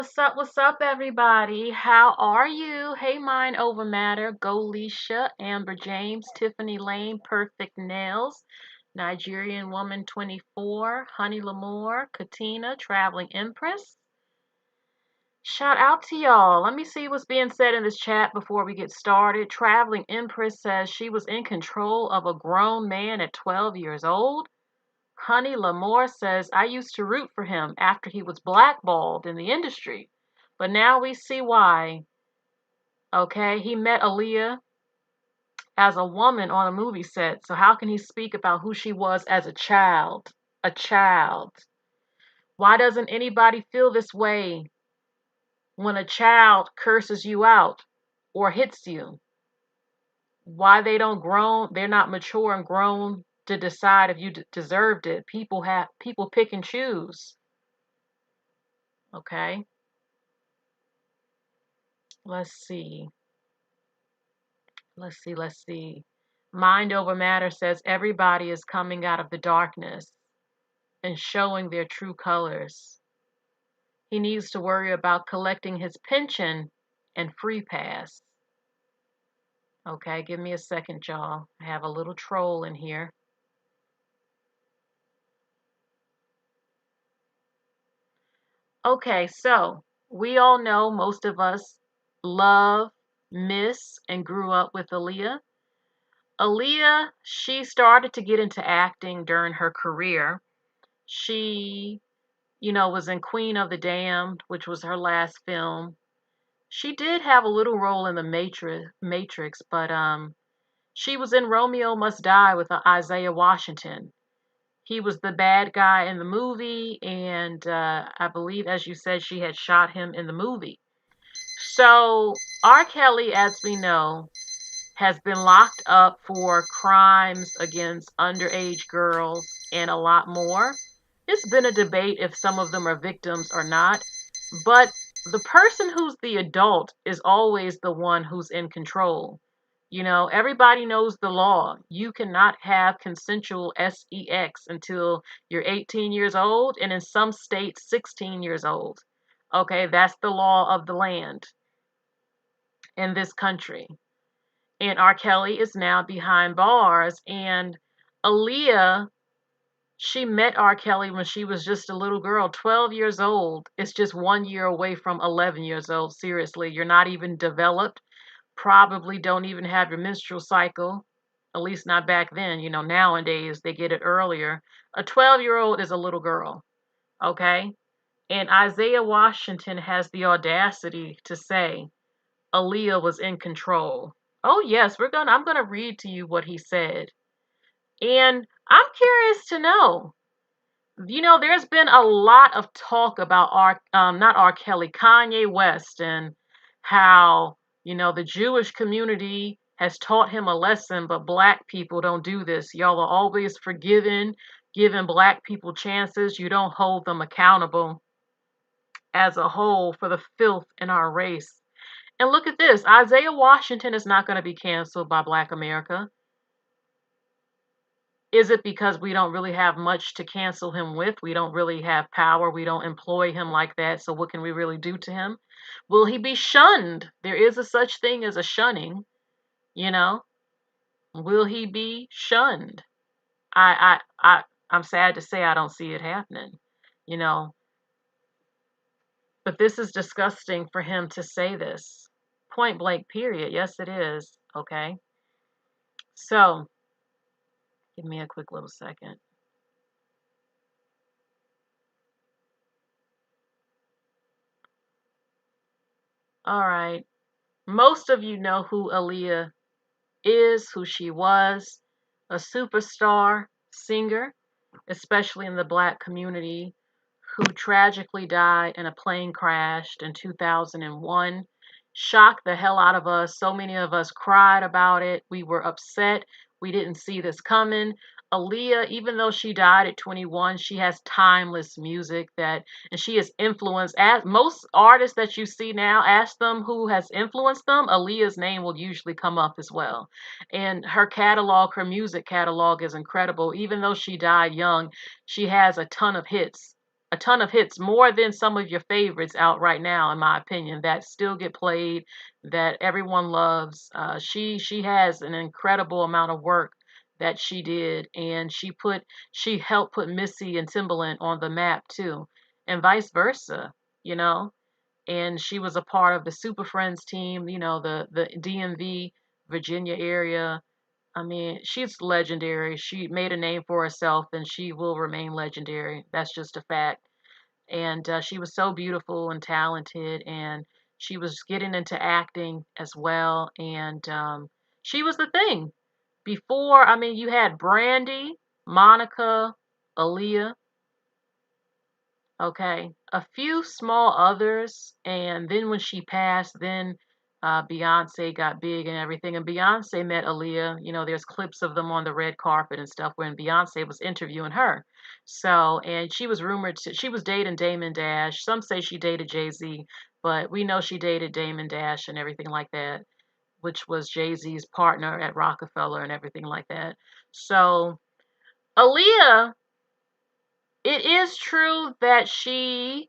What's up, everybody? How are you? Hey, Mind Over Matter, Golisha, Amber James, Tiffany Lane, Perfect Nails, Nigerian Woman 24, Honey Lamore, Katina, Traveling Empress. Shout out to y'all. Let me see what's being said in this chat before we get started. Traveling Empress says she was in control of a grown man at 12 years old. Honey Lamore says, I used to root for him after he was blackballed in the industry. But now we see why. Okay, he met Aaliyah as a woman on a movie set. So how can he speak about who she was as a child? A child. Why doesn't anybody feel this way when a child curses you out or hits you? Why they're not mature and grown to decide if you deserved it. People pick and choose. Okay? Let's see. Let's see. Mind over matter says everybody is coming out of the darkness and showing their true colors. He needs to worry about collecting his pension and free pass. Okay, give me a second, y'all. I have a little troll in here. Okay, so we all know, most of us love, miss, and grew up with Aaliyah. Aaliyah, she started to get into acting during her career. She, was in Queen of the Damned, which was her last film. She did have a little role in the Matrix, but she was in Romeo Must Die with Isaiah Washington. He was the bad guy in the movie, and I believe, as you said, she had shot him in the movie. So R.Kelly, as we know, has been locked up for crimes against underage girls and a lot more. It's been a debate if some of them are victims or not, but the person who's the adult is always the one who's in control. Everybody knows the law. You cannot have consensual sex until you're 18 years old, and in some states, 16 years old. Okay, that's the law of the land in this country. And R. Kelly is now behind bars. And Aaliyah, she met R. Kelly when she was just a little girl, 12 years old. It's just 1 year away from 11 years old. Seriously, you're not even developed. Probably don't even have your menstrual cycle. At least not back then. Nowadays they get it earlier. A 12-year-old is a little girl. Okay? And Isaiah Washington has the audacity to say Aaliyah was in control. Oh yes, I'm gonna read to you what he said. And I'm curious to know. There's been a lot of talk about not R. Kelly, Kanye West, and how, the Jewish community has taught him a lesson, but black people don't do this. Y'all are always forgiving, giving black people chances. You don't hold them accountable as a whole for the filth in our race. And look at this. Isaiah Washington is not going to be canceled by Black America. Is it because we don't really have much to cancel him with? We don't really have power. We don't employ him like that. So what can we really do to him? Will he be shunned? There is a such thing as a shunning, you know? Will he be shunned? I'm sad to say I don't see it happening, you know. But this is disgusting for him to say this. Point blank, period. Yes, it is. Okay. So, give me a quick little second. All right. Most of you know who Aaliyah is, who she was, a superstar singer, especially in the Black community, who tragically died in a plane crash in 2001. Shocked the hell out of us. So many of us cried about it. We were upset. We didn't see this coming. Aaliyah, even though she died at 21, she has timeless music and she has influenced, as most artists that you see now, ask them who has influenced them, Aaliyah's name will usually come up as well. And her music catalog is incredible. Even though she died young, she has a ton of hits. a ton of hits, more than some of your favorites out right now, in my opinion, that still get played, that everyone loves. She has an incredible amount of work that she did, and she helped put Missy and Timbaland on the map too, and vice versa, you know. And she was a part of the Super Friends team, the DMV Virginia area. I mean, she's legendary. She made a name for herself, and she will remain legendary. That's just a fact. And she was so beautiful and talented, and she was getting into acting as well. And she was the thing. Before, I mean, you had Brandy, Monica, Aaliyah, okay, a few small others, and then when she passed, then Beyonce got big and everything. And Beyonce met Aaliyah. There's clips of them on the red carpet and stuff when Beyonce was interviewing her. So, and she was rumored she was dating Damon Dash. Some say she dated Jay-Z, but we know she dated Damon Dash and everything like that, which was Jay-Z's partner at Rockefeller and everything like that. So, Aaliyah, it is true that she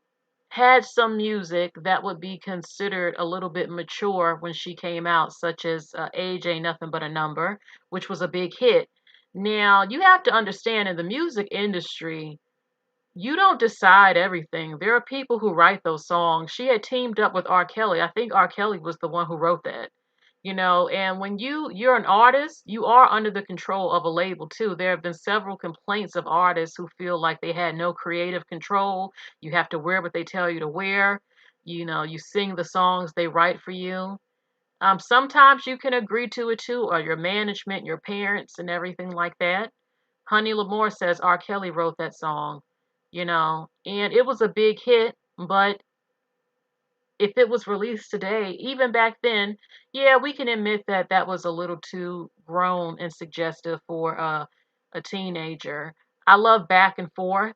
had some music that would be considered a little bit mature when she came out, such as Age Ain't Nothing But a Number, which was a big hit. Now, you have to understand, in the music industry, you don't decide everything. There are people who write those songs. She had teamed up with R. Kelly. I think R. Kelly was the one who wrote that. And when you're an artist, you are under the control of a label too. There have been several complaints of artists who feel like they had no creative control. You have to wear what they tell you to wear. You sing the songs they write for you. Sometimes you can agree to it too, or your management, your parents, and everything like that. Honey Lamore says R. Kelly wrote that song, and it was a big hit, but if it was released today, even back then, yeah, we can admit that that was a little too grown and suggestive for a teenager. I love Back and Forth.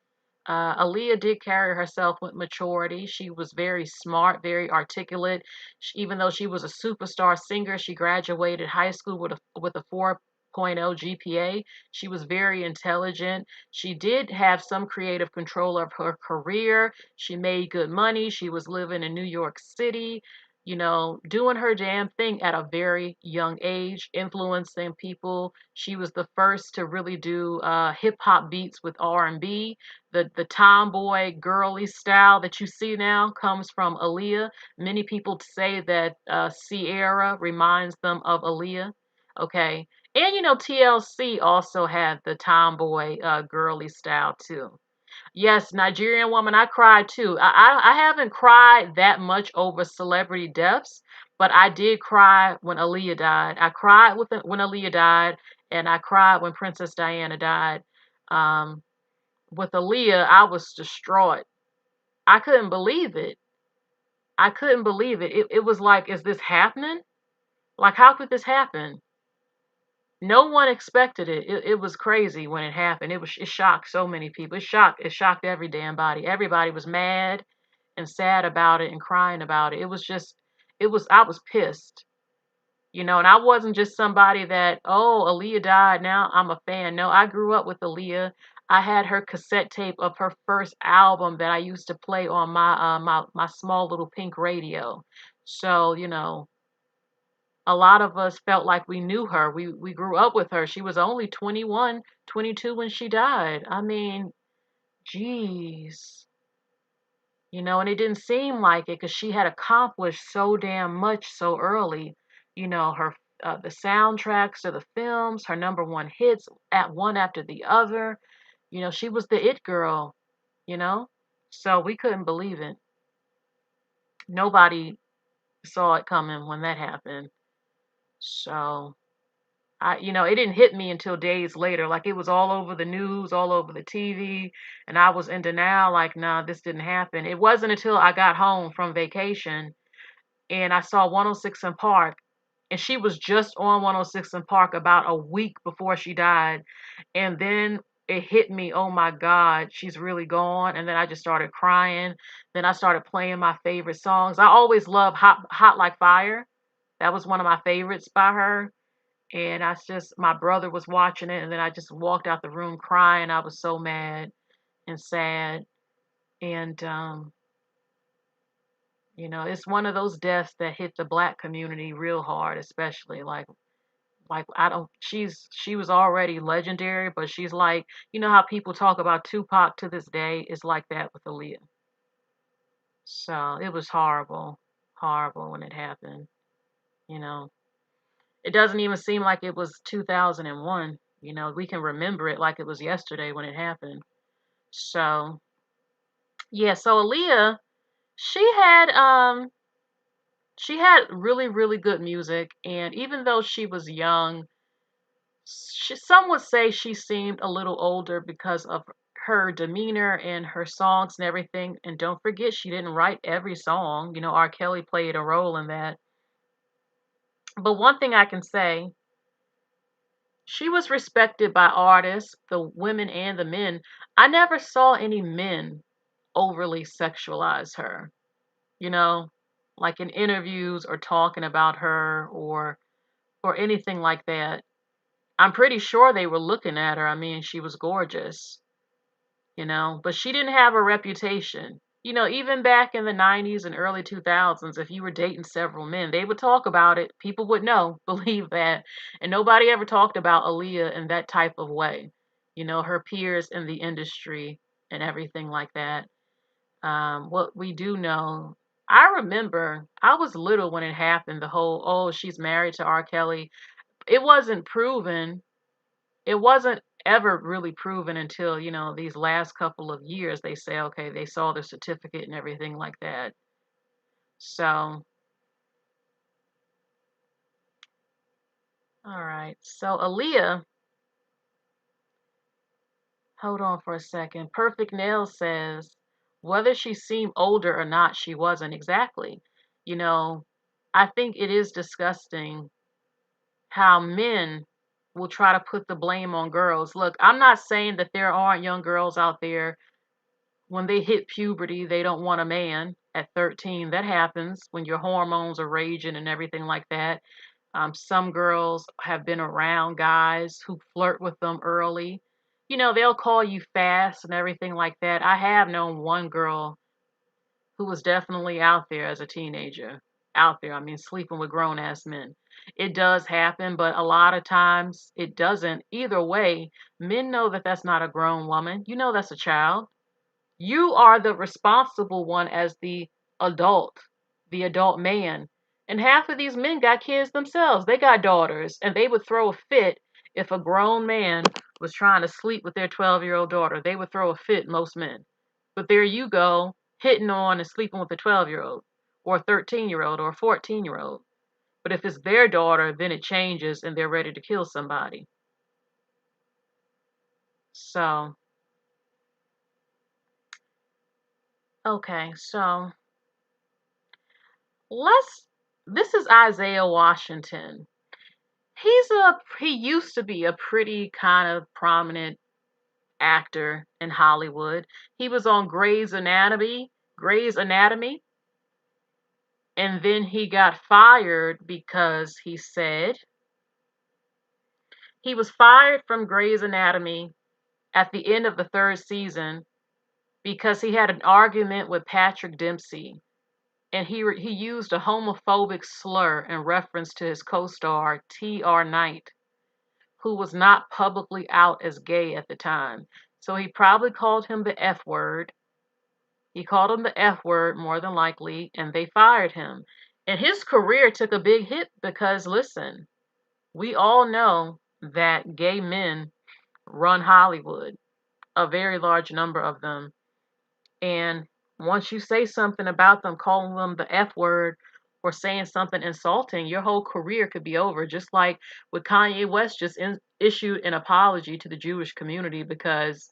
Aaliyah did carry herself with maturity. She was very smart, very articulate. Even though she was a superstar singer, she graduated high school with a 4.0 GPA. She was very intelligent. She did have some creative control of her career. She made good money. She was living in New York City, doing her damn thing at a very young age, influencing people. She was the first to really do hip hop beats with R&B. The tomboy girly style that you see now comes from Aaliyah. Many people say that Sierra reminds them of Aaliyah. Okay. And TLC also had the tomboy girly style too. Yes, Nigerian Woman, I cried too. I haven't cried that much over celebrity deaths, but I did cry when Aaliyah died. I cried when Aaliyah died, and I cried when Princess Diana died. Um, with Aaliyah, I was distraught. I couldn't believe it. I couldn't believe it. It was like, is this happening? Like, how could this happen? No one expected it. It was crazy when it happened. It shocked so many people. It shocked every damn body. Everybody was mad and sad about it and crying about it. I was pissed. And I wasn't just somebody that, oh, Aaliyah died, now I'm a fan. No, I grew up with Aaliyah. I had her cassette tape of her first album that I used to play on my small little pink radio. So, a lot of us felt like we knew her. We grew up with her. She was only 21, 22 when she died. I mean, geez. And it didn't seem like it because she had accomplished so damn much so early. Her the soundtracks to the films, her number one hits at one after the other. She was the it girl, you know? So we couldn't believe it. Nobody saw it coming when that happened. So it didn't hit me until days later. Like it was all over the news, all over the TV, and I was in denial. Like, nah, this didn't happen. It wasn't until I got home from vacation and I saw 106 in Park, and she was just on 106 in Park about a week before she died, and then it hit me. Oh my God, she's really gone. And then I just started crying. Then I started playing my favorite songs. I always loved Hot Like Fire. That was one of my favorites by her, and my brother was watching it, and then I just walked out the room crying. I was so mad and sad. And it's one of those deaths that hit the black community real hard, especially like I don't she was already legendary, but she's like, how people talk about Tupac to this day is like that with Aaliyah. So it was horrible, horrible when it happened. You know, it doesn't even seem like it was 2001. We can remember it like it was yesterday when it happened. So yeah, so Aaliyah, she had she had really, really good music, and even though she was young, some would say she seemed a little older because of her demeanor and her songs and everything. And don't forget, she didn't write every song. R. Kelly played a role in that. But one thing I can say, she was respected by artists, the women and the men. I never saw any men overly sexualize her, you know, like in interviews or talking about her or anything like that. I'm pretty sure they were looking at her. I mean, she was gorgeous, but she didn't have a reputation. Even back in the 90s and early 2000s, if you were dating several men, they would talk about it. People would know, believe that. And nobody ever talked about Aaliyah in that type of way. Her peers in the industry and everything like that. What we do know, I remember I was little when it happened, the whole, oh, she's married to R. Kelly. It wasn't proven. It wasn't ever really proven until, these last couple of years. They say, okay, they saw the certificate and everything like that. So, all right. So, Aaliyah, hold on for a second. Perfect Nail says, whether she seemed older or not, she wasn't exactly. You know, I think it is disgusting how men will try to put the blame on girls. Look, I'm not saying that there aren't young girls out there when they hit puberty, they don't want a man at 13. That happens when your hormones are raging and everything like that. Some girls have been around guys who flirt with them early. They'll call you fast and everything like that. I have known one girl who was definitely out there as a teenager. Out there, I mean, sleeping with grown ass men. It does happen, but a lot of times it doesn't. Either way, men know that that's not a grown woman. That's a child. You are the responsible one as the adult man. And half of these men got kids themselves. They got daughters, and they would throw a fit if a grown man was trying to sleep with their 12-year-old daughter. They would throw a fit, most men. But there you go, hitting on and sleeping with a 12-year-old, or a 13-year-old, or a 14-year-old. But if it's their daughter, then it changes and they're ready to kill somebody. So, okay, so let's this is Isaiah Washington. He used to be a pretty kind of prominent actor in Hollywood. He was on Grey's Anatomy, and then he got fired because he was fired from Grey's Anatomy at the end of the third season because he had an argument with Patrick Dempsey, and he used a homophobic slur in reference to his co-star T.R. Knight, who was not publicly out as gay at the time. So he probably called him the F word. He called him the F word more than likely, and they fired him. And his career took a big hit because, listen, we all know that gay men run Hollywood, a very large number of them. And once you say something about them, calling them the F word or saying something insulting, your whole career could be over. Just like with Kanye West just issued an apology to the Jewish community because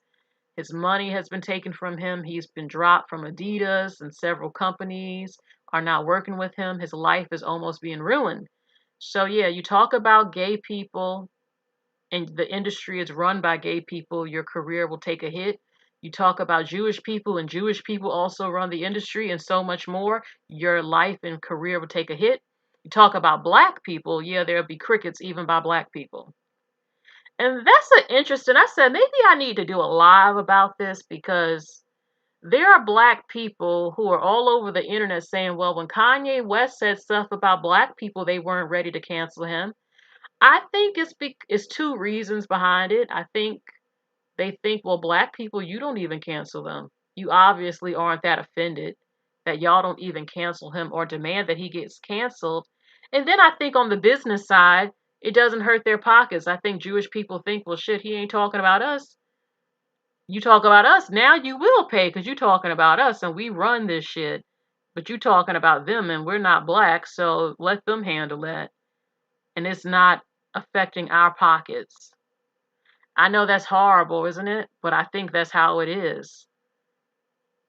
his money has been taken from him. He's been dropped from Adidas, and several companies are not working with him. His life is almost being ruined. So, yeah, you talk about gay people and the industry is run by gay people, your career will take a hit. You talk about Jewish people, and Jewish people also run the industry, and so much more, your life and career will take a hit. You talk about black people, yeah, there'll be crickets even by black people. And that's an interesting. I said maybe I need to do a live about this because There are black people who are all over the internet saying, well, when Kanye West said stuff about black people, they weren't ready to cancel him. I think it's two reasons behind it. I think they think, well, black people, you don't even cancel them. You obviously aren't that offended that y'all don't even cancel him or demand that he gets canceled. And then I think on the business side, it doesn't hurt their pockets. I think Jewish people think, well, shit, he ain't talking about us. You talk about us, now you will pay because you're talking about us and we run this shit. But you talking about them and we're not black, so let them handle that. And it's not affecting our pockets. I know that's horrible, isn't it? But I think that's how it is.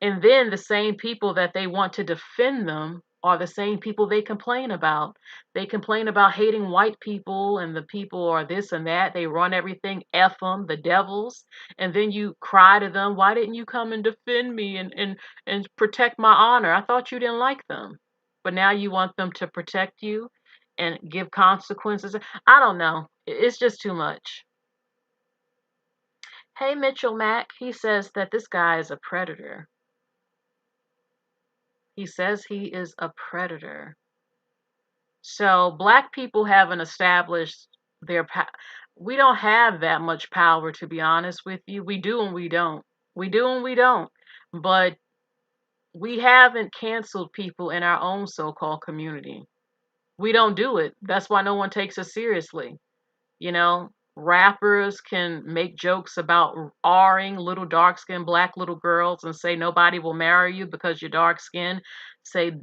And then the same people that they want to defend them are the same people they complain about. They complain about hating white people and the people are this and that. They run everything, F them, the devils. And then you cry to them, why didn't you come and defend me and protect my honor? I thought you didn't like them. But now you want them to protect you and give consequences. I don't know. It's just too much. Hey, Mitchell Mack, he says that this guy is a predator. He says he is a predator. So black people haven't established we don't have that much power, to be honest with you. We do and we don't. We do and we don't. But we haven't canceled people in our own so-called community. We don't do it. That's why no one takes us seriously. You know, rappers can make jokes about R-ing little dark skinned black little girls and say nobody will marry you because you're dark skinned. Say,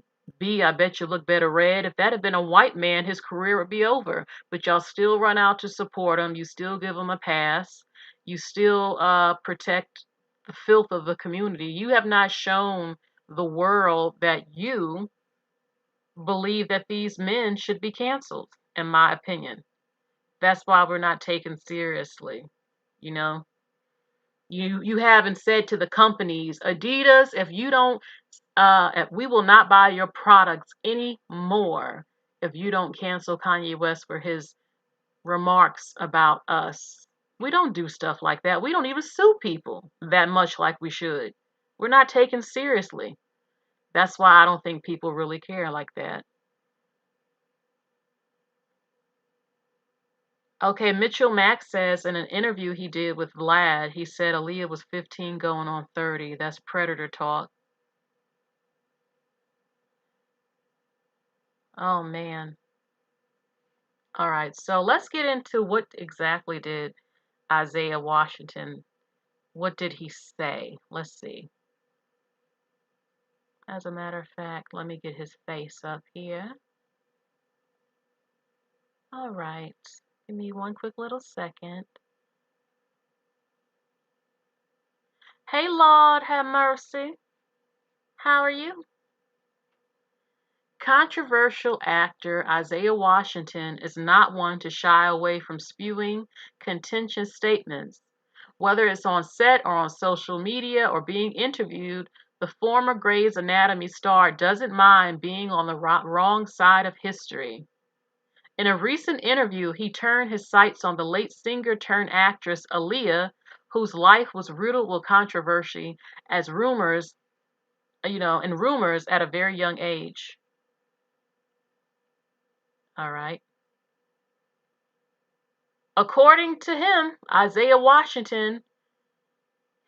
B, I bet you look better red. If that had been a white man, his career would be over. But y'all still run out to support him. You still give him a pass. You still protect the filth of the community. You have not shown the world that you believe that these men should be canceled, in my opinion. That's why we're not taken seriously. You know, you haven't said to the companies, Adidas, if you don't, if we will not buy your products anymore if you don't cancel Kanye West for his remarks about us. We don't do stuff like that. We don't even sue people that much like we should. We're not taken seriously. That's why I don't think people really care like that. Okay, Mitchell Mack says in an interview he did with Vlad, he said Aaliyah was 15 going on 30. That's predator talk. Oh man. All right, so let's get into what exactly did Isaiah Washington, what did he say? Let's see. As a matter of fact, let me get his face up here. All right, give me one quick little second. Hey, Lord, have mercy. How are you? Controversial actor Isaiah Washington is not one to shy away from spewing contentious statements. Whether it's on set or on social media or being interviewed, the former Grey's Anatomy star doesn't mind being on the wrong side of history. In a recent interview, he turned his sights on the late singer turned actress Aaliyah, whose life was riddled with controversy as rumors, and rumors at a very young age. All right. According to him, Isaiah Washington,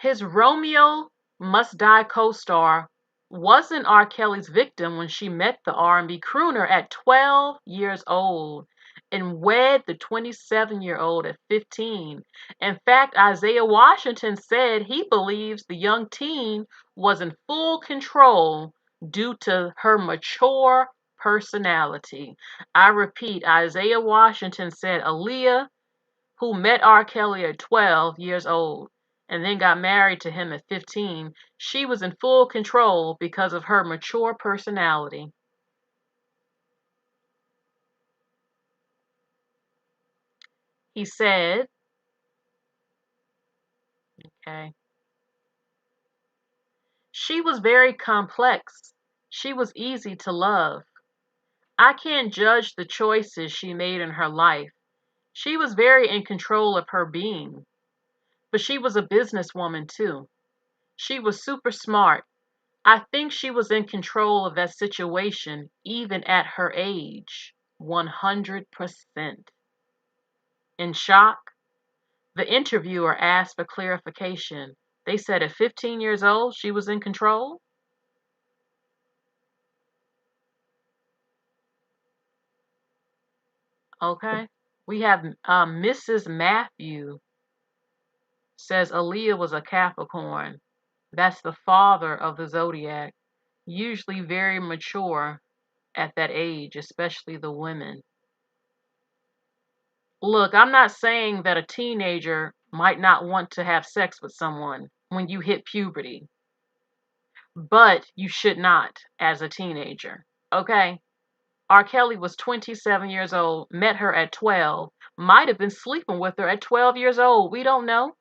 his Romeo Must Die co-star wasn't R.Kelly's victim when she met the R&B crooner at 12 years old and wed the 27-year-old at 15. In fact, Isaiah Washington said he believes the young teen was in full control due to her mature personality. I repeat, Isaiah Washington said Aaliyah, who met R. Kelly at 12 years old and then got married to him at 15, she was in full control because of her mature personality. He said, okay, she was very complex. She was easy to love. I can't judge the choices she made in her life. She was very in control of her being. But she was a businesswoman too. She was super smart. I think she was in control of that situation even at her age. 100%. In shock, the interviewer asked for clarification. They said at 15 years old, she was in control? Okay. We have Mrs. Matthew says Aaliyah was a Capricorn. That's the father of the zodiac. Usually very mature at that age, especially the women. Look, I'm not saying that a teenager might not want to have sex with someone when you hit puberty, but you should not as a teenager. Okay? R.Kelly was 27 years old, met her at 12, might have been sleeping with her at 12 years old. We don't know.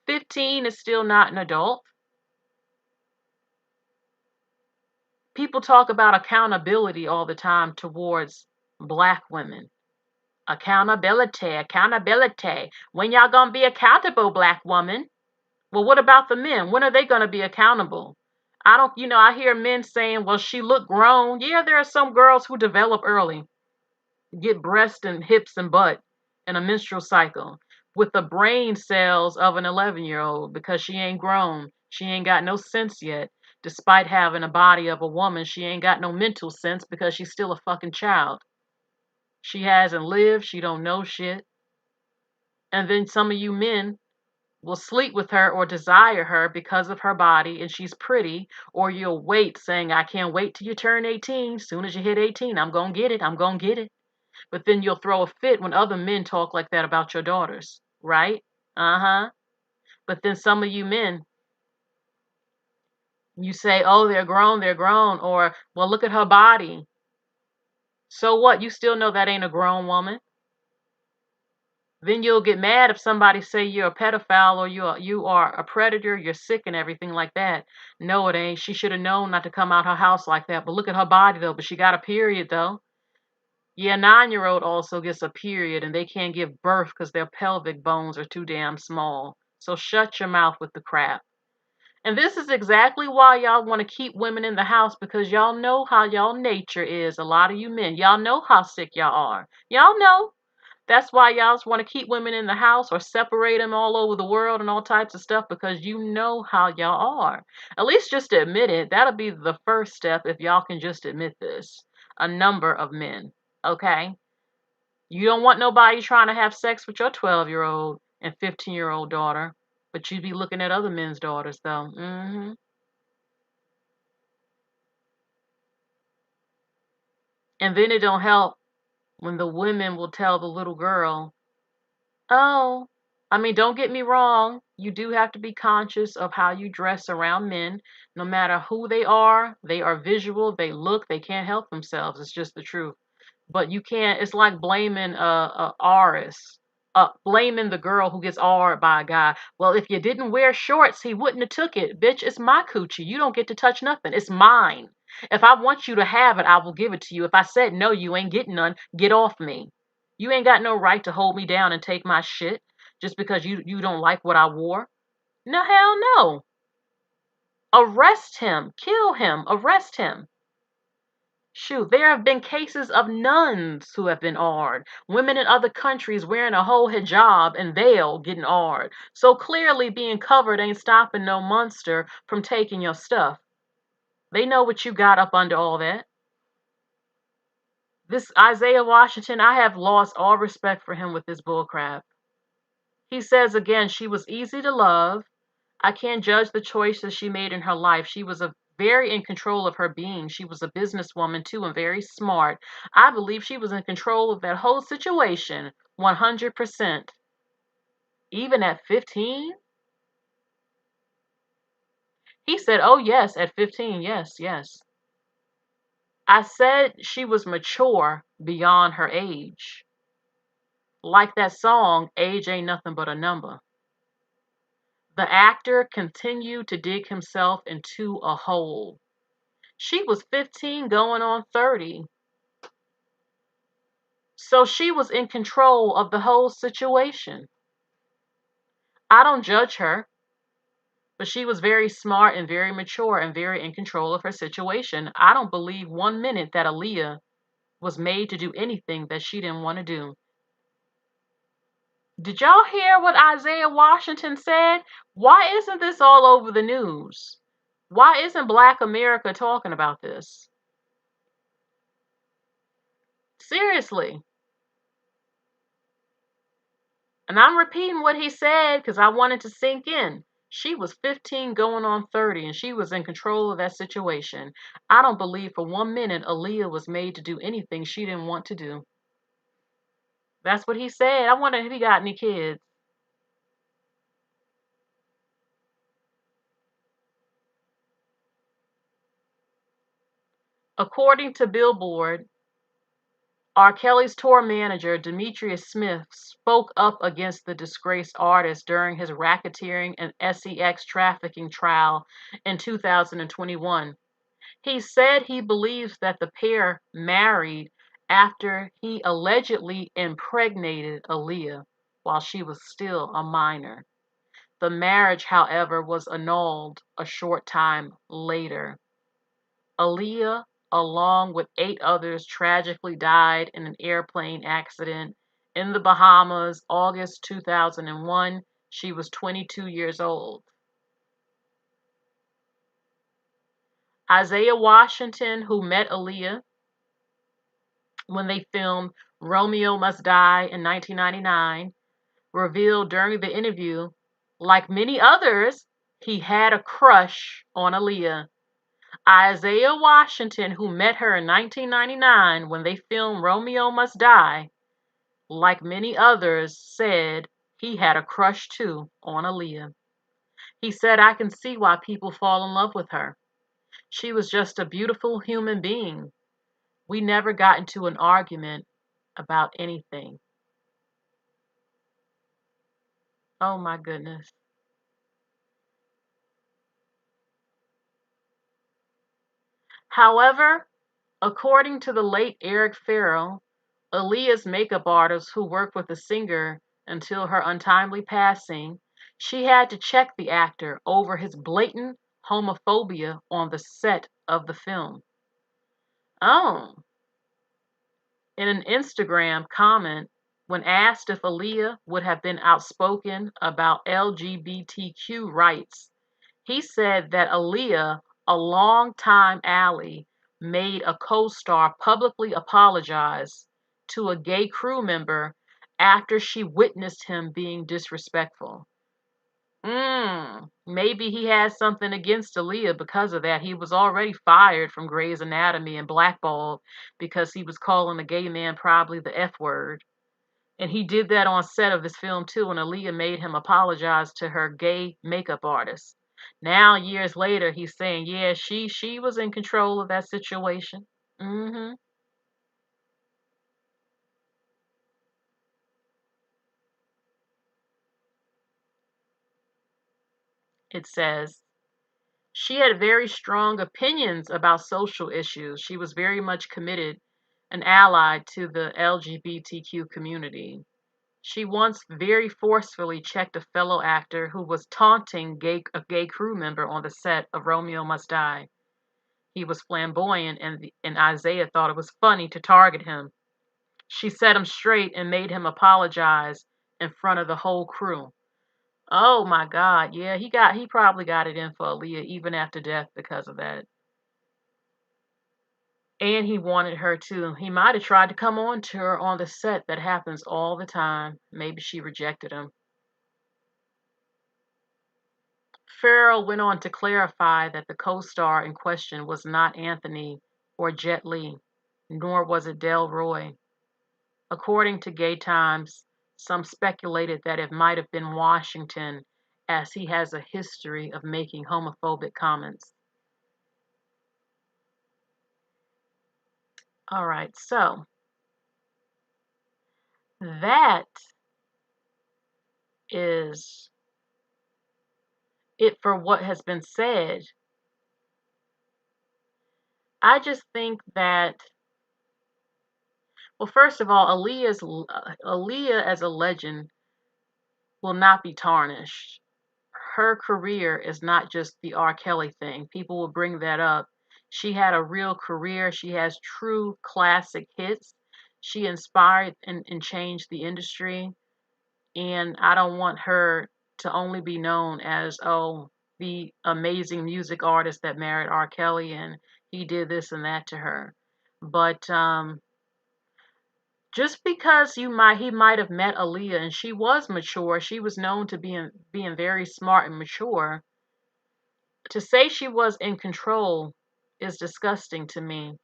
15 is still not an adult. People talk about accountability all the time towards black women. Accountability, accountability. When y'all gonna be accountable, black woman? Well, what about the men? When are they gonna be accountable? I don't, I hear men saying, well, she looked grown. Yeah, there are some girls who develop early, get breast and hips and butt and a menstrual cycle with the brain cells of an 11-year-old because she ain't grown. She ain't got no sense yet. Despite having a body of a woman, she ain't got no mental sense because she's still a fucking child. She hasn't lived, she don't know shit. And then some of you men will sleep with her or desire her because of her body and she's pretty, or you'll wait saying, I can't wait till you turn 18. Soon as you hit 18, I'm gonna get it, I'm gonna get it. But then you'll throw a fit when other men talk like that about your daughters, right? Uh-huh. But then some of you men, you say, oh, they're grown, or, well, look at her body. So what? You still know that ain't a grown woman. Then you'll get mad if somebody say you're a pedophile or you are a predator, you're sick and everything like that. No, it ain't. She should have known not to come out her house like that. But look at her body though. But she got a period though. Yeah, 9-year-old also gets a period and they can't give birth because their pelvic bones are too damn small. So shut your mouth with the crap. And this is exactly why y'all want to keep women in the house because y'all know how y'all nature is. A lot of you men, y'all know how sick y'all are. Y'all know. That's why y'all want to keep women in the house or separate them all over the world and all types of stuff because you know how y'all are. At least just admit it. That'll be the first step if y'all can just admit this. A number of men. Okay? You don't want nobody trying to have sex with your 12-year-old and 15-year-old daughter, but you be looking at other men's daughters though. And then it don't help when the women will tell the little girl, oh, I mean, don't get me wrong. You do have to be conscious of how you dress around men. No matter who they are visual, they look, they can't help themselves. It's just the truth. But you can't, it's like blaming a Aris, blaming the girl who gets R by a guy. Well, if you didn't wear shorts, he wouldn't have took it. Bitch, it's my coochie. You don't get to touch nothing. It's mine. If I want you to have it, I will give it to you. If I said no, you ain't getting none. Get off me. You ain't got no right to hold me down and take my shit just because you don't like what I wore. No, hell no. Arrest him. Kill him. Arrest him. Shoot, there have been cases of nuns who have been R''d. Women in other countries wearing a whole hijab and veil getting R''d. So clearly being covered ain't stopping no monster from taking your stuff. They know what you got up under all that. This Isaiah Washington, I have lost all respect for him with this bullcrap. He says again, she was easy to love. I can't judge the choices she made in her life. She was very in control of her being. She was a businesswoman too and very smart. I believe she was in control of that whole situation 100%. Even at 15? He said, oh yes, at 15, yes, yes. I said she was mature beyond her age. Like that song, Age Ain't Nothing But a Number. The actor continued to dig himself into a hole. She was 15 going on 30. So she was in control of the whole situation. I don't judge her. But she was very smart and very mature and very in control of her situation. I don't believe 1 minute that Aaliyah was made to do anything that she didn't want to do. Did y'all hear what Isaiah Washington said? Why isn't this all over the news? Why isn't Black America talking about this? Seriously. And I'm repeating what he said because I wanted to sink in. She was 15 going on 30 and she was in control of that situation. I don't believe for 1 minute Aaliyah was made to do anything she didn't want to do. That's what he said. I wonder if he got any kids. According to Billboard, R.Kelly's tour manager, Demetrius Smith, spoke up against the disgraced artist during his racketeering and sex trafficking trial in 2021. He said he believes that the pair married after he allegedly impregnated Aaliyah while she was still a minor. The marriage, however, was annulled a short time later. Aaliyah, along with 8 others, tragically died in an airplane accident in the Bahamas, August 2001. She was 22 years old. Isaiah Washington, who met Aaliyah when they filmed Romeo Must Die in 1999, revealed during the interview, like many others, he had a crush on Aaliyah. Isaiah Washington, who met her in 1999 when they filmed Romeo Must Die, like many others, said he had a crush too on Aaliyah. He said, I can see why people fall in love with her. She was just a beautiful human being. We never got into an argument about anything. Oh my goodness. However, according to the late Eric Farrell, Aaliyah's makeup artist who worked with the singer until her untimely passing, she had to check the actor over his blatant homophobia on the set of the film. Oh, in an Instagram comment, when asked if Aaliyah would have been outspoken about LGBTQ rights, he said that Aaliyah, a longtime ally, made a co-star publicly apologize to a gay crew member after she witnessed him being disrespectful. Maybe he has something against Aaliyah because of that. He was already fired from Grey's Anatomy and blackballed because he was calling a gay man probably the F word. And he did that on set of this film too, and Aaliyah made him apologize to her gay makeup artist. Now, years later, he's saying, yeah, she was in control of that situation. hmm It says, she had very strong opinions about social issues. She was very much committed and allied to the LGBTQ community. She once very forcefully checked a fellow actor who was taunting a gay crew member on the set of Romeo Must Die. He was flamboyant, and Isaiah thought it was funny to target him. She set him straight and made him apologize in front of the whole crew. Oh my God, yeah, he probably got it in for Aaliyah even after death because of that. And he wanted her to. He might have tried to come on to her on the set. That happens all the time. Maybe she rejected him. Farrell went on to clarify that the co-star in question was not Anthony or Jet Li, nor was it Delroy. According to Gay Times, some speculated that it might have been Washington, as he has a history of making homophobic comments. All right, so that is it for what has been said. I just think that, well, first of all, Aaliyah as a legend will not be tarnished. her career is not just the R. Kelly thing. People will bring that up. She had a real career. She has true classic hits. She inspired and changed the industry. And I don't want her to only be known as, oh, the amazing music artist that married R. Kelly and he did this and that to her. But just because he might have met Aaliyah and she was mature, she was known to being very smart and mature. To say she was in control is disgusting to me.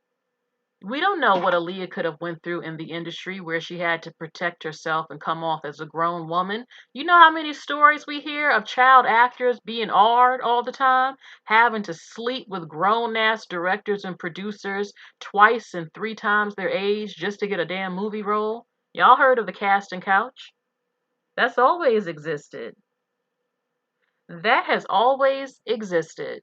We don't know what Aaliyah could have went through in the industry where she had to protect herself and come off as a grown woman. You know how many stories we hear of child actors being R'd all the time, having to sleep with grown-ass directors and producers twice and three times their age just to get a damn movie role? Y'all heard of the casting couch? That's always existed. That has always existed.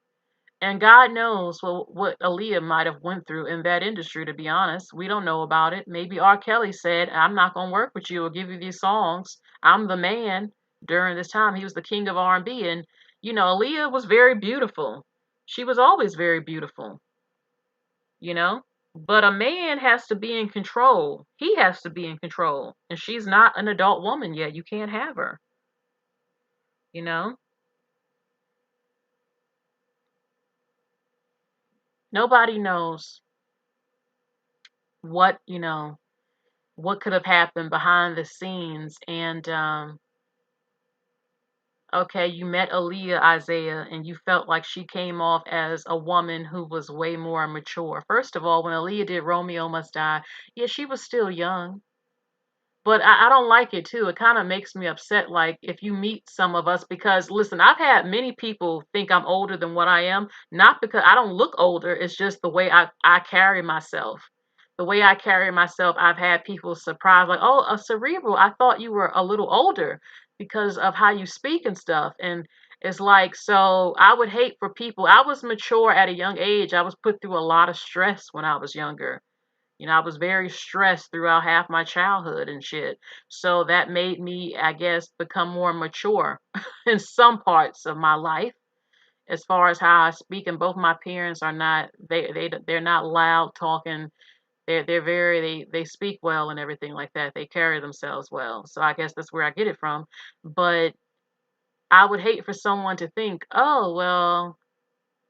And God knows what Aaliyah might have went through in that industry, to be honest. We don't know about it. Maybe R. Kelly said, I'm not going to work with you or give you these songs. I'm the man during this time. He was the king of R&B. And, Aaliyah was very beautiful. She was always very beautiful, you know? But a man has to be in control. He has to be in control. And she's not an adult woman yet. You can't have her, you know? Nobody knows what, what could have happened behind the scenes. And okay, you met Aaliyah, Isaiah, and you felt like she came off as a woman who was way more mature. First of all, when Aaliyah did Romeo Must Die, yeah, she was still young. But I don't like it too. It kind of makes me upset. Like if you meet some of us, because listen, I've had many people think I'm older than what I am, not because I don't look older. It's just the way I carry myself. The way I carry myself, I've had people surprised, like, oh, a cerebral. I thought you were a little older because of how you speak and stuff. And it's like, so I would hate for people. I was mature at a young age. I was put through a lot of stress when I was younger. I was very stressed throughout half my childhood and shit. So that made me, I guess, become more mature in some parts of my life as far as how I speak. And both my parents are not they're not loud talking. They're very they speak well and everything like that. They carry themselves well. So I guess that's where I get it from. But I would hate for someone to think, "Oh, well,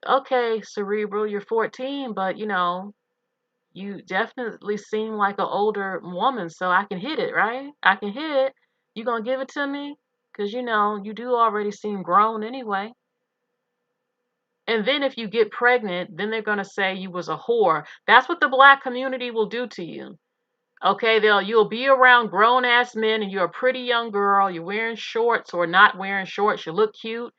okay, cerebral, you're 14, but you definitely seem like an older woman, so I can hit it, right? I can hit it. You gonna give it to me? Because, you do already seem grown anyway. And then if you get pregnant, then they're gonna say you was a whore. That's what the black community will do to you. Okay, you'll be around grown ass men and you're a pretty young girl, you're wearing shorts or not wearing shorts, you look cute.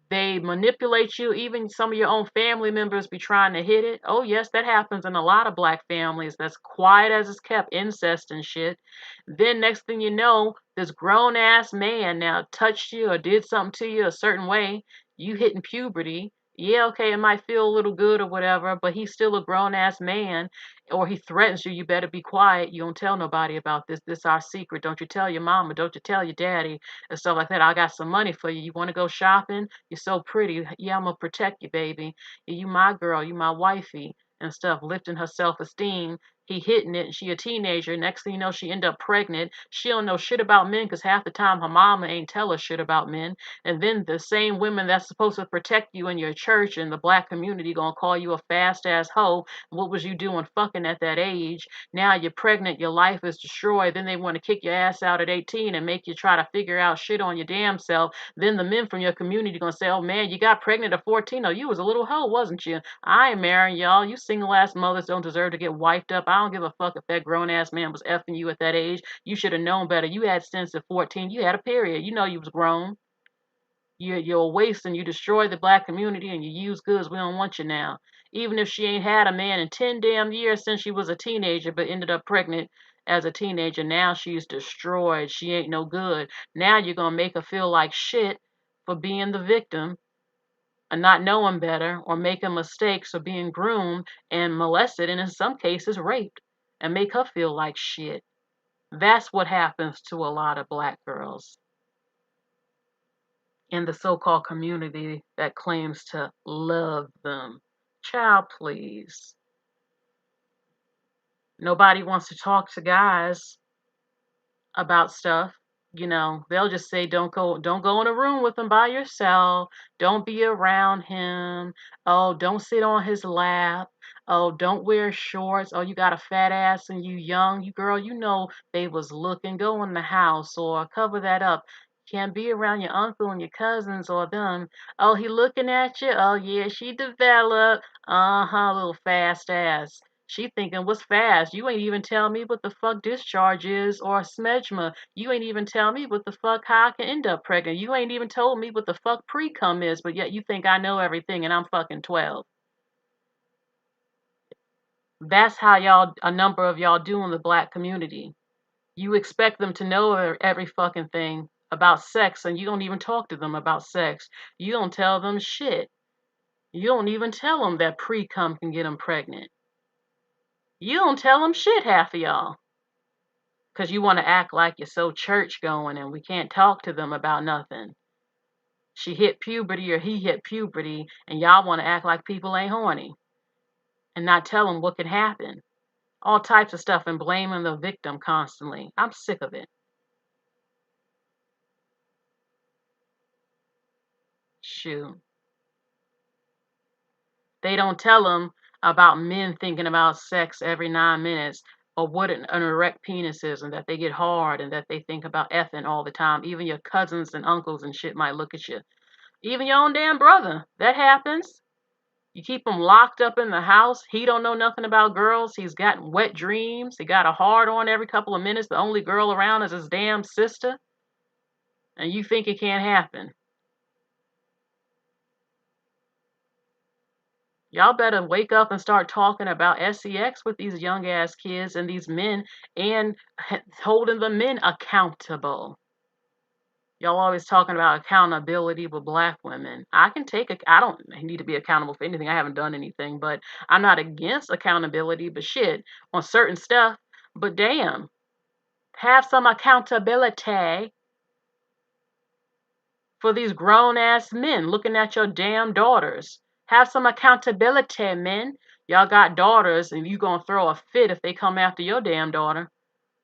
They manipulate you. Even some of your own family members be trying to hit it. Oh, yes, that happens in a lot of black families. That's quiet as it's kept, incest and shit. Then next thing you know, this grown ass man now touched you or did something to you a certain way. You hitting puberty. Yeah, okay, it might feel a little good or whatever, but he's still a grown ass man. Or he threatens you, you better be quiet. You don't tell nobody about this. This our secret. Don't you tell your mama. Don't you tell your daddy and stuff like that. I got some money for you. You want to go shopping? You're so pretty. Yeah, I'm gonna protect you, baby. Yeah, you my girl. You my wifey and stuff. Lifting her self-esteem. He hitting it, and she a teenager. Next thing you know, she end up pregnant. She don't know shit about men because half the time her mama ain't tell her shit about men. And then the same women that's supposed to protect you in your church and the black community gonna call you a fast ass hoe. What was you doing fucking at that age? Now you're pregnant, your life is destroyed. Then they want to kick your ass out at 18 and make you try to figure out shit on your damn self. Then the men from your community gonna say, oh man, you got pregnant at 14. Oh, you was a little hoe, wasn't you? I ain't marrying y'all. You single ass mothers don't deserve to get wiped up. I don't give a fuck if that grown ass man was effing you at that age. You should have known better. You had sense at 14. You had a period. You know you was grown. You're a waste and you destroy the black community and you use goods. We don't want you now. Even if she ain't had a man in 10 damn years since she was a teenager, but ended up pregnant as a teenager, now she's destroyed. She ain't no good. Now you're going to make her feel like shit for being the victim and not knowing better or making mistakes or being groomed and molested and in some cases raped and make her feel like shit. That's what happens to a lot of black girls. in the so-called community that claims to love them. Child, please. Nobody wants to talk to guys about stuff. They'll just say don't go in a room with him by yourself. Don't be around him. Oh, don't sit on his lap. Oh, don't wear shorts. Oh, you got a fat ass and you young. You girl, they was looking. Go in the house or cover that up. Can't be around your uncle and your cousins or them. Oh, he looking at you. Oh yeah, she developed. Uh-huh, little fast ass. She thinking, what's fast? You ain't even tell me what the fuck discharge is or smegma. You ain't even tell me what the fuck how I can end up pregnant. You ain't even told me what the fuck pre-cum is, but yet you think I know everything and I'm fucking 12. That's how a number of y'all do in the black community. You expect them to know every fucking thing about sex and you don't even talk to them about sex. You don't tell them shit. You don't even tell them that pre-cum can get them pregnant. You don't tell them shit, half of y'all. Because you want to act like you're so church going and we can't talk to them about nothing. She hit puberty or he hit puberty and y'all want to act like people ain't horny and not tell them what can happen. All types of stuff and blaming the victim constantly. I'm sick of it. Shoot. They don't tell them about men thinking about sex every 9 minutes or what an erect penis is and that they get hard and that they think about effing all the time. Even your cousins and uncles and shit might look at you. Even your own damn brother. That happens. You keep him locked up in the house. He don't know nothing about girls. He's got wet dreams. He got a hard on every couple of minutes. The only girl around is his damn sister. And you think it can't happen. Y'all better wake up and start talking about sex with these young ass kids and these men and holding the men accountable. Y'all always talking about accountability with black women. I don't need to be accountable for anything. I haven't done anything, but I'm not against accountability, but shit, on certain stuff. But damn, have some accountability for these grown ass men looking at your damn daughters. Have some accountability, men. Y'all got daughters and you gonna throw a fit if they come after your damn daughter.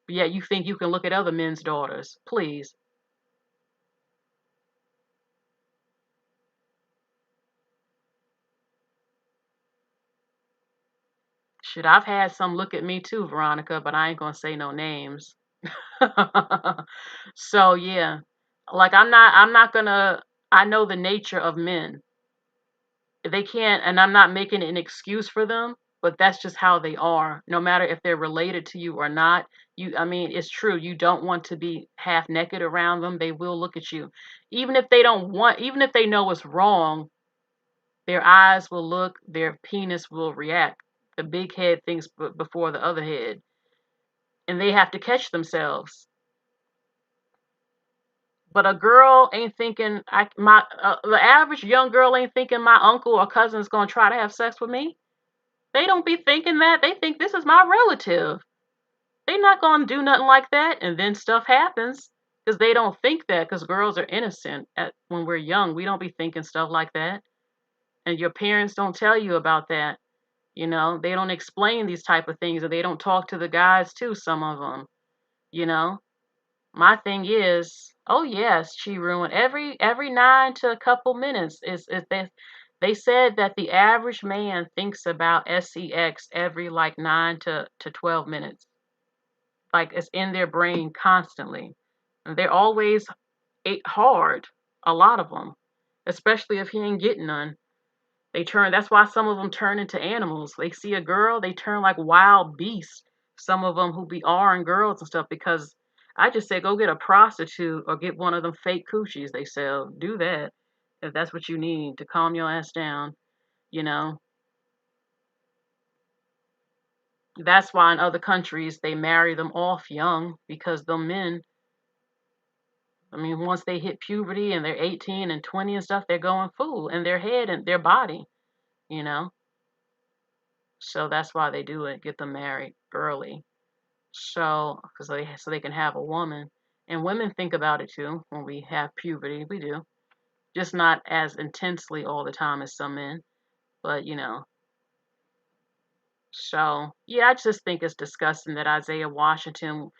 But yet you think you can look at other men's daughters. Please. Shit, I've had some look at me too, Veronica, but I ain't gonna say no names. So yeah. Like I'm not gonna I know the nature of men. They can't, and I'm not making an excuse for them, but that's just how they are. No matter if they're related to you or not, I mean, it's true. You don't want to be half naked around them. They will look at you. Even if they know it's wrong, their eyes will look, their penis will react. The big head thinks before the other head, and they have to catch themselves. But a girl ain't thinking, the average young girl ain't thinking my uncle or cousin's gonna try to have sex with me. They don't be thinking that. They think this is my relative. They not gonna do nothing like that. And then stuff happens because they don't think that because girls are innocent when we're young. We don't be thinking stuff like that. And your parents don't tell you about that. They don't explain these type of things or they don't talk to the guys too, some of them. You know, my thing is, oh yes, she ruined every 9 to a couple minutes is they said that the average man thinks about sex every like 9 to 12 minutes. Like it's in their brain constantly. And they're always ate hard, a lot of them, especially if he ain't getting none. That's why some of them turn into animals. They see a girl, they turn like wild beasts. Some of them who be R girls and stuff because I just say go get a prostitute or get one of them fake coochies they sell. Do that if that's what you need to calm your ass down, you know. That's why in other countries they marry them off young because the men, I mean, once they hit puberty and they're 18 and 20 and stuff, they're going full in their head and their body, you know. So that's why they do it, get them married early. So they can have a woman. And women think about it too when we have puberty. We do. just not as intensely all the time as some men. But so yeah, I just think it's disgusting that Isaiah Washington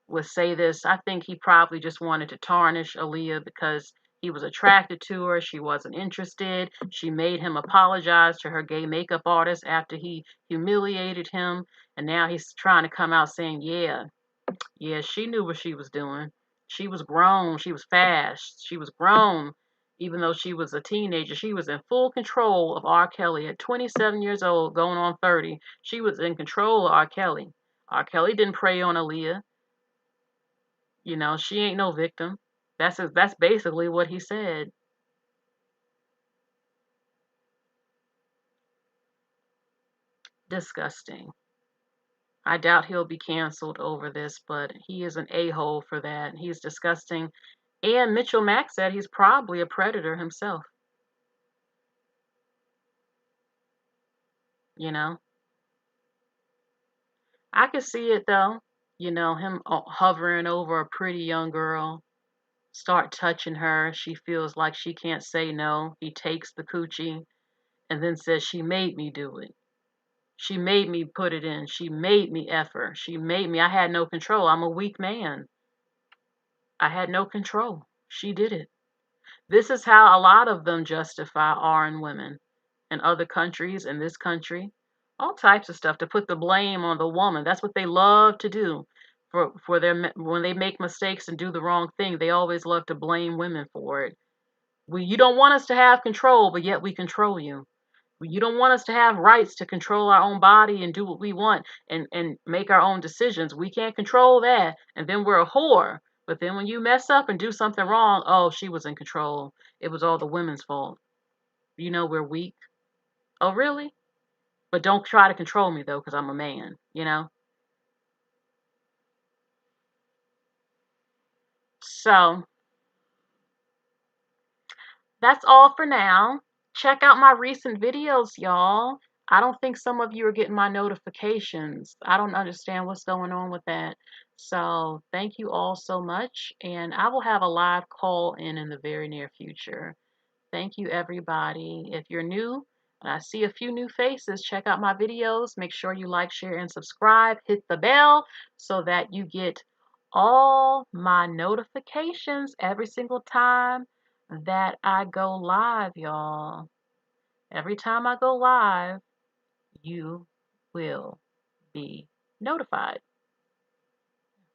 would say this. I think he probably just wanted to tarnish Aaliyah because he was attracted to her. She wasn't interested. She made him apologize to her gay makeup artist after he humiliated him. And now he's trying to come out saying, yeah, she knew what she was doing. She was grown. She was fast. She was grown. Even though she was a teenager, she was in full control of R.Kelly at 27 years old, going on 30. She was in control of R.Kelly. R.Kelly didn't prey on Aaliyah. She ain't no victim. That's basically what he said. Disgusting. I doubt he'll be canceled over this, but he is an a-hole for that. He's disgusting. And Mitchell Mack said he's probably a predator himself. You know, I could see it though. Him hovering over a pretty young girl, start touching her. She feels like she can't say no. He takes the coochie and then says, "She made me do it. She made me put it in. She made me F her. She made me. I had no control. I'm a weak man. I had no control. She did it." This is how a lot of them justify RN women in other countries, in this country. All types of stuff to put the blame on the woman. That's what they love to do. For their when they make mistakes and do the wrong thing, they always love to blame women for it. You don't want us to have control, but yet we control you. You don't want us to have rights to control our own body and do what we want and make our own decisions. We can't control that. And then we're a whore. But then when you mess up and do something wrong, oh, she was in control. It was all the women's fault. We're weak. Oh, really? But don't try to control me, though, because I'm a man. So that's all for now. Check out my recent videos, y'all. I don't think some of you are getting my notifications. I don't understand what's going on with that. So thank you all so much. And I will have a live call in the very near future. Thank you, everybody. If you're new and I see a few new faces, check out my videos. Make sure you like, share, and subscribe. Hit the bell so that you get all my notifications every single time that I go live, y'all. Every time I go live, you will be notified.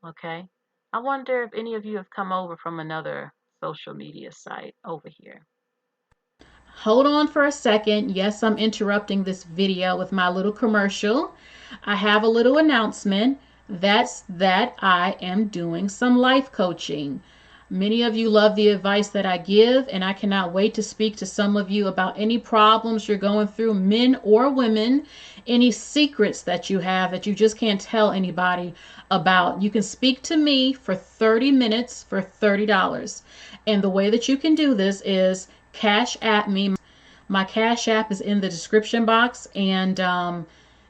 Okay? I wonder if any of you have come over from another social media site over here. Hold on for a second. Yes, I'm interrupting this video with my little commercial. I have a little announcement. That's that I am doing some life coaching. Many of you love the advice that I give, and I cannot wait to speak to some of you about any problems you're going through, men or women, any secrets that you have that you just can't tell anybody about. You can speak to me for 30 minutes for $30. And the way that you can do this is Cash App me. My Cash App is in the description box, and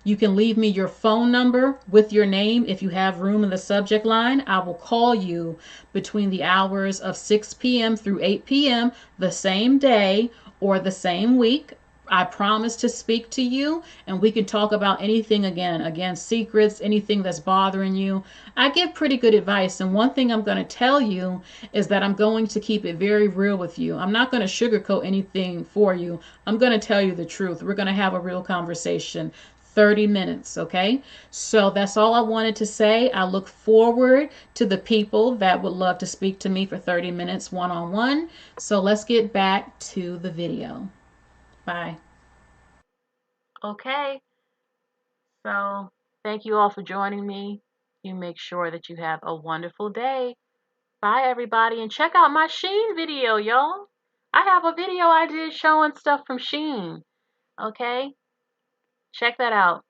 you can leave me your phone number with your name if you have room in the subject line. I will call you between the hours of 6 p.m. through 8 p.m. the same day or the same week. I promise to speak to you and we can talk about anything again, secrets, anything that's bothering you. I give pretty good advice, and one thing I'm going to tell you is that I'm going to keep it very real with you. I'm not going to sugarcoat anything for you. I'm going to tell you the truth. We're going to have a real conversation. 30 minutes, okay? So that's all I wanted to say. I look forward to the people that would love to speak to me for 30 minutes one-on-one. So let's get back to the video. Bye. Okay. So thank you all for joining me. You make sure that you have a wonderful day. Bye, everybody. And check out my Shein video, y'all. I have a video I did showing stuff from Shein. Okay? Check that out.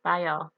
Bye, y'all.